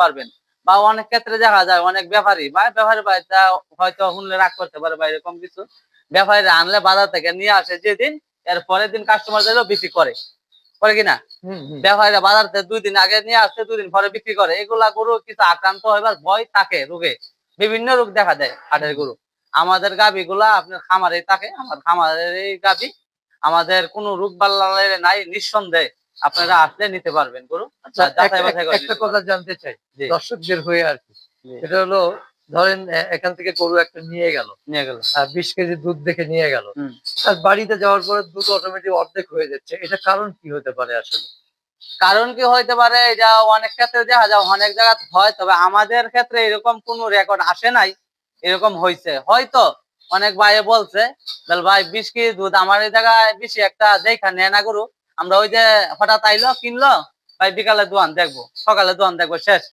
পারবেন। বা অনেক ক্ষেত্রে দেখা যায় অনেক ব্যাপারী বাড়িতে হয়তো শুনলে রাগ করতে পারে বা এরকম কিছু। ব্যাপারীরা আনলে বাজার থেকে নিয়ে আসে যেদিন, এর পরের দিন কাস্টমার চাইলেও বিক্রি করে। করে কিনা? ব্যাপারীরা বাজার থেকে ২ দিন আগে নিয়ে আসছে, ২ দিন পরে বিক্রি করে। এগুলা গরু কিছু আক্রান্ত হইবার ভয় থাকে রোগে। বিভিন্ন রোগ দেখা দেয় হাটের গরু। আমাদের গাভীগুলা আপনার খামারেই থাকে। আমার খামারেরই গাভী। আমাদের কোনো রোগ বালাই নাই, নিঃসন্দেহে আপনারা আসলে নিতে পারবেন গরু। আচ্ছা, যাচাই বাছাই করে একটা নিতে কথা পারবেন। জানতে চাই জি, দর্শকদের হয়ে আর কি। জি। সেটা হলো ধরেন এখান থেকে গরু একটা নিয়ে গেল, নিয়ে গেল। ২০ কেজি দুধ দেখে নিয়ে গেল। হুম। তার বাড়িতে যাওয়ার পরে দুধ অটোমেটিক অর্ধেক হয়ে যাচ্ছে। এটা কারণ কি হতে পারে আসলে? কারণ কি হইতে পারে, এটা অনেক ক্ষেত্রে দেখা যায়, অনেক জায়গায় হয়, তবে আমাদের ক্ষেত্রে এরকম কোনো রেকর্ড আসে নাই। এরকম হইছে হয়তো অনেক ভাই বলছে, ভাই 20 কেজি দুধ আমার এই জায়গায় বেশি একটা দেখা নেয় না গরু। আমরা ওই যে হঠাৎ আইলো কিনলো, ভাই বিকালে দোয়ান দেখবো, সকালে দোয়ান দেখবো, শেষ।